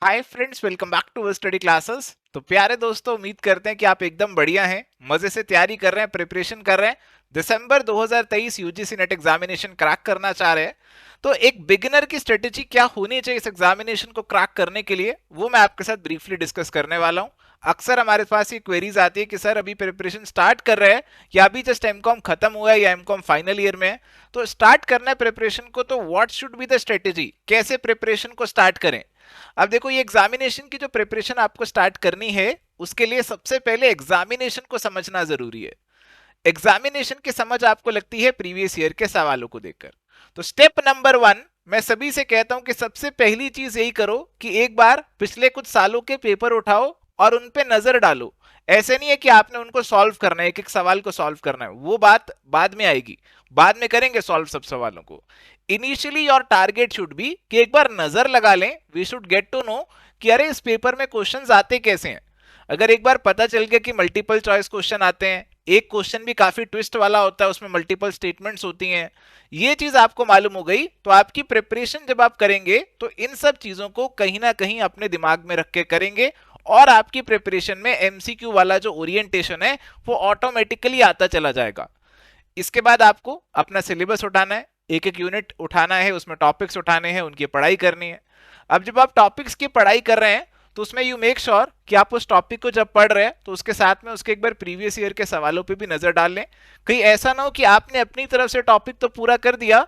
Hi friends, welcome back to study classes. तो प्यारे दोस्तों, उम्मीद करते हैं कि आप एकदम बढ़िया हैं, मजे से तैयारी कर रहे हैं, प्रिपरेशन कर रहे हैं। दिसंबर 2023 यूजीसी नेट एग्जामिनेशन क्रैक करना चाह रहे हैं। तो एक बिगिनर की स्ट्रेटेजी क्या होनी चाहिए इस एग्जामिनेशन को क्रैक करने के लिए, वो मैं आपके साथ ब्रीफली डिस्कस करने वाला हूँ। अक्सर हमारे पास ये क्वेरीज आती है कि सर अभी प्रिपरेशन स्टार्ट कर रहे हैं या अभी जस्ट एमकॉम खत्म हुआ है या एमकॉम फाइनल ईयर में है। तो स्टार्ट करना है प्रिपरेशन को, तो what should be the strategy, कैसे प्रिपरेशन को स्टार्ट करें। अब देखो, ये एग्जामिनेशन की जो प्रिपरेशन आपको स्टार्ट करनी है, उसके लिए सबसे पहले एग्जामिनेशन को समझना जरूरी है। एग्जामिनेशन की समझ आपको लगती है प्रीवियस ईयर के सवालों को देखकर। तो स्टेप नंबर 1, मैं सभी से कहता हूं कि सबसे पहली चीज यही करो कि एक बार पिछले कुछ सालों के पेपर उठाओ और उन पे नजर डालो। ऐसे नहीं है कि आपने उनको सॉल्व करना है, एक एक सवाल को सॉल्व करना है, वो बात बाद में आएगी, बाद में करेंगे सॉल्व सब सवालों को। Initially your target should be कि एक बार नजर लगा लें, we should get to know कि अरे इस पेपर में क्वेश्चंस आते कैसे हैं। अगर एक बार पता चल गया कि मल्टीपल चॉइस क्वेश्चन आते हैं, एक क्वेश्चन भी काफी ट्विस्ट वाला होता है, उसमें मल्टीपल स्टेटमेंट्स होती हैं, ये चीज आपको मालूम हो गई, तो आपकी प्रिपरेशन जब आप करेंगे तो इन सब चीजों को कहीं ना कहीं अपने दिमाग में रख के करेंगे और आपकी प्रिपरेशन में एमसीक्यू वाला जो ओरिएंटेशन है वो ऑटोमेटिकली आता चला जाएगा। इसके बाद आपको अपना सिलेबस उठाना है, एक एक यूनिट उठाना है, उसमें टॉपिक्स उठाने हैं, उनकी पढ़ाई करनी है। अब जब आप टॉपिक्स की पढ़ाई कर रहे हैं तो उसमें यू मेक श्योर कि आप उस टॉपिक को जब पढ़ रहे हैं तो उसके साथ में उसके एक बार प्रीवियस ईयर के सवालों पे भी नजर डाल लें। कहीं ऐसा ना हो कि आपने अपनी तरफ से टॉपिक तो पूरा कर दिया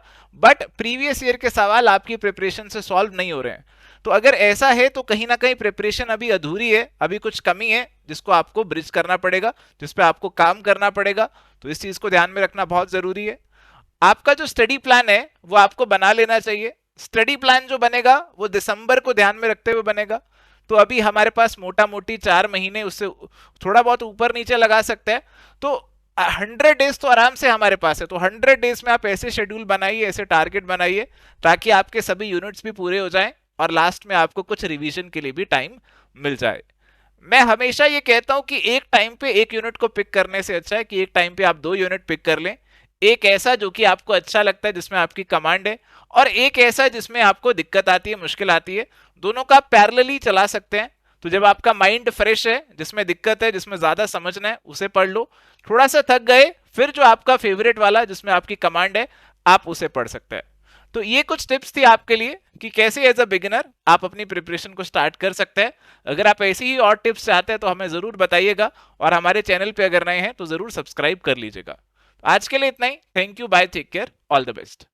बट प्रीवियस ईयर के सवाल आपकी प्रिपरेशन से सॉल्व नहीं हो रहे हैं। तो अगर ऐसा है तो कहीं ना कहीं प्रिपरेशन अभी अधूरी है, अभी कुछ कमी है जिसको आपको ब्रिज करना पड़ेगा, जिस पे आपको काम करना पड़ेगा। तो इस चीज को ध्यान में रखना बहुत जरूरी है। आपका जो स्टडी प्लान है वो आपको बना लेना चाहिए। स्टडी प्लान जो बनेगा वो दिसंबर को ध्यान में रखते हुए बनेगा। तो अभी हमारे पास मोटा मोटी 4 महीने, उससे थोड़ा बहुत ऊपर नीचे लगा सकते हैं। तो 100 डेज तो आराम से हमारे पास है। तो 100 डेज में आप ऐसे शेड्यूल बनाइए, ऐसे टारगेट बनाइए ताकि आपके सभी यूनिट्स भी पूरे हो जाएं और लास्ट में आपको कुछ रिवीजन के लिए भी टाइम मिल जाए। मैं हमेशा ये कहता हूं कि एक टाइम पे एक यूनिट को पिक करने से अच्छा है कि एक टाइम पे आप 2 यूनिट पिक कर लें। एक ऐसा जो कि आपको अच्छा लगता है, जिसमें आपकी कमांड है, और एक ऐसा जिसमें आपको दिक्कत आती है, मुश्किल आती है। दोनों का आप पैरेलली चला सकते हैं। तो जब आपका माइंड फ्रेश है, जिसमें दिक्कत है, जिसमें ज्यादा समझना है, उसे पढ़ लो। थोड़ा सा थक गए, फिर जो आपका फेवरेट वाला जिसमें आपकी कमांड है, आप उसे पढ़ सकते हैं। तो ये कुछ टिप्स थी आपके लिए कि कैसे एज अ बिगिनर आप अपनी प्रिपरेशन को स्टार्ट कर सकते हैं। अगर आप ऐसी ही और टिप्स चाहते हैं तो हमें जरूर बताइएगा, और हमारे चैनल पे अगर नए हैं तो जरूर सब्सक्राइब कर लीजिएगा। आज के लिए इतना ही। Thank you, bye, take care, all the best.